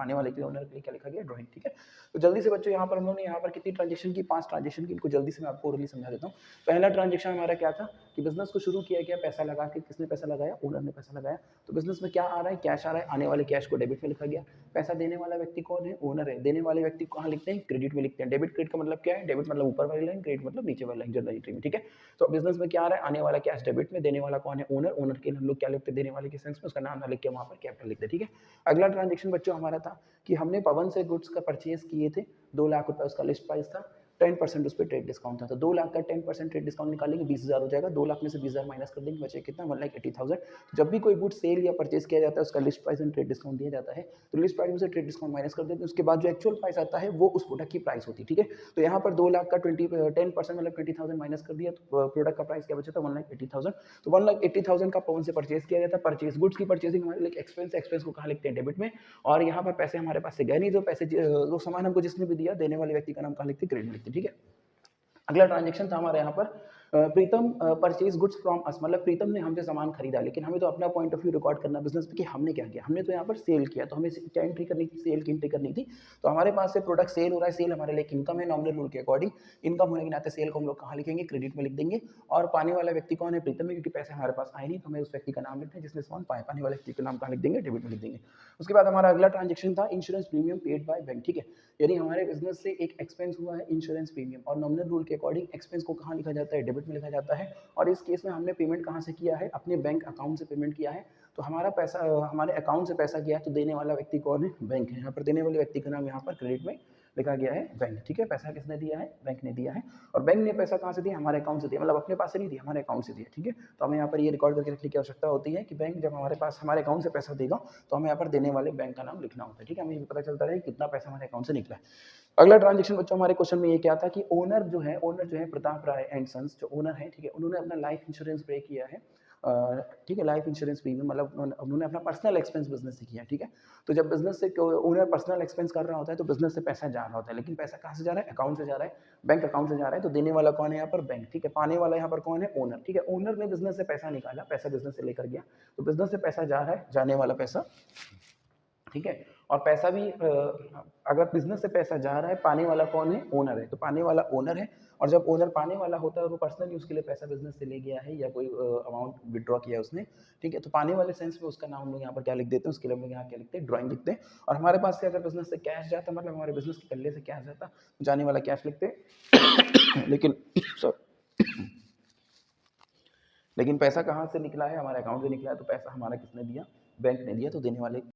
आने वाले के लिए ओनर के लिए क्या लिखा गया, ड्राइंग। ठीक है, तो जल्दी से बच्चों यहाँ पर हम लोगों ने यहाँ पर कितनी ट्रांजेक्शन की, 5 ट्रांजेक्शन की। इनको जल्दी से मैं आपको ओरली समझा देता हूँ। पहला ट्रांजेक्शन हमारा क्या था कि बिजनेस को शुरू किया गया पैसा लगा के। किसने पैसा लगाया, ओनर ने पैसा लगाया। तो बिजनेस में क्या आ रहा है, कैश आ रहा है। आने वाले कैश को डेबिट में लिखा गया। पैसा देने वाला व्यक्ति कौन है, ओनर है। देने वाले व्यक्ति को कहाँ लिखते हैं, क्रेडिट में लिखते हैं। डेबिट क्रेडिट का मतलब क्या है, डेबिट मतलब ऊपर वाली लाइन, क्रेडिट मतलब नीचे वाली लाइन जनरल एंट्री में। ठीक है, तो बिजनेस में क्या आ रहा है, आने वाला कैश डेबिट में, देने वाला कौन है, ओनर। ओनर के हम लोग क्या लिखते हैं, देने वाले के सेंस में उसका नाम ना लिख के वहां पर कैपिटल लिखते हैं। ठीक है, अगला ट्रांजेक्शन बच्चों हमारा था कि हमने पवन से गुड्स का परचेज किए थे, 2 लाख रुपए उसका लिस्ट प्राइस था। 10% उस पर ट्रेड डिस्काउंट था। तो 2 लाख का 10% ट्रेड डिस्काउंट निकालेंगे, 20,000 हो जाएगा। 2 लाख में से 20,000 माइनस कर देंगे, बचे कितना, 1,80,000। जब भी कोई गुड सेल या परचेज किया जाता है उसका list price and trade discount दिया जाता है। तो लिस्ट प्राइस में से ट्रेड डिस्काउंट माइनस कर देते हैं, उसके बाद जो एक्चुअल प्राइस आता है वो उस प्रोडक्ट की प्राइस होती है। ठीक है, तो यहाँ पर 2 लाख का 10% मतलब 20,000 माइनस कर दिया, तो प्रोडक्ट का प्राइस क्या बचा था, 1,80,000। तो 1,80,000 का पवन से परचेज किया जाता है। परचेज गुड्स की परचेजिंग हमारे लिए एक्सपेंस, एक्सपेंस को कहाँ लिखते हैं, डेबिट में। और यहाँ पर पैसे हमारे पास से गए नहीं, जो पैसे जो सामान हमको जिसने भी दिया, देने वाले व्यक्ति का नाम कहाँ लिखते हैं, क्रेडिट में लिखते हैं। ठीक है, अगला ट्रांजेक्शन था हमारे यहाँ पर प्रीतम परचेज गुड्स फ्रॉम अस, मतलब प्रीतम ने हमसे सामान खरीदा, लेकिन हमें तो अपना पॉइंट ऑफ व्यू रिकॉर्ड करना बिजनेस में कि हमने क्या किया। हमने तो यहाँ पर सेल किया, तो हमें क्या एंट्री करनी थी, सेल की एंट्री करनी थी। तो हमारे पास से प्रोडक्ट सेल हो रहा है, सेल हमारे लिए इनकम है नॉमिनल रूल के अकॉर्डिंग। इनकम होने के नाते सेल को हम लोग कहाँ लिखेंगे, क्रेडिट में लिख देंगे। और पाने वाला व्यक्ति कौन है, प्रीतम है, क्योंकि पैसे हमारे पास आए नहीं, तो हमें उस व्यक्ति का नाम लिखते हैं जिसने सामान पाया। पाने वाले व्यक्ति का नाम कहाँ लिख देंगे, डेबिट में लिख देंगे। उसके बाद हमारा अगला ट्रांजेक्शन था insurance premium paid by bank. ठीक है, यानी हमारे बिजनेस से एक एक्सपेंस हुआ है इंश्योरेंस प्रीमियम, और नॉमिनल रूल के अकॉर्डिंग एक्सपेंस को कहाँ लिखा जाता है, डेबिट में लिखा जाता है। और इस केस में हमने पेमेंट कहाँ से किया है, अपने बैंक अकाउंट से पेमेंट किया है। तो हमारा पैसा हमारे अकाउंट से पैसा गया है, तो देने वाला व्यक्ति कौन है, बैंक है। यहाँ पर देने वाले व्यक्ति का नाम यहाँ पर क्रेडिट में लिखा गया है, बैंक। ठीक है, पैसा किसने दिया है, बैंक ने दिया है। और बैंक ने पैसा कहाँ से दिया, हमारे अकाउंट से दिया, मतलब अपने पास से नहीं दिया, हमारे अकाउंट से दिया। ठीक है, तो हमें यहाँ पर ये रिकॉर्ड करके रखने की आवश्यकता होती है कि बैंक जब हमारे पास हमारे अकाउंट से पैसा देगा तो हमें यहाँ पर देने वाले बैंक का नाम लिखना होता है। ठीक है, हमें ये पता चलता है कितना पैसा हमारे अकाउंट से निकला है। अगला ट्रांजेक्शन बच्चों हमारे क्वेश्चन में ये क्या था कि ओनर जो है प्रताप राय एंड सन्स जो ओनर है, ठीक है, उन्होंने अपना लाइफ इंश्योरेंस पे किया है। ठीक है, लाइफ इंश्योरेंस प्रीमियम, मतलब उन्होंने अपना पर्सनल एक्सपेंस बिजनेस से किया। ठीक है, तो जब बिजनेस से ओनर पर्सनल एक्सपेंस कर रहा होता है तो बिजनेस से पैसा जा रहा होता है, लेकिन पैसा कहाँ से जा रहा है, अकाउंट से जा रहा है, बैंक अकाउंट से जा रहा है। तो देने वाला कौन है यहाँ पर, बैंक। ठीक है, पाने वाला यहाँ पर कौन है, ओनर। ठीक है, ओनर ने बिजनेस से पैसा निकाला, पैसा बिजनेस से लेकर गया, तो बिजनेस से पैसा जा रहा है, जाने वाला पैसा। ठीक है, और पैसा भी अगर बिजनेस से पैसा जा रहा है, पाने वाला कौन है, ओनर है। तो पाने वाला ओनर है, और जब ओनर पाने वाला होता है और वो पर्सनल यूज के लिए पैसा बिजनेस से ले गया है या कोई अमाउंट विड्रॉ किया उसने, ठीक है, तो पाने वाले सेंस में उसका नाम हम लोग यहाँ पर क्या लिख देते हैं, उसके लिए हम लोग यहाँ क्या लिखते हैं, ड्राइंग लिखते हैं। और हमारे पास से अगर बिजनेस से कैश जाता, मतलब हमारे बिजनेस के कल्ले से कैश जाता, तो जाने वाला कैश लिखते हैं लेकिन लेकिन पैसा कहाँ से निकला है, हमारे अकाउंट से निकला है, तो पैसा हमारा किसने दिया, बैंक ने दिया। तो देने वाले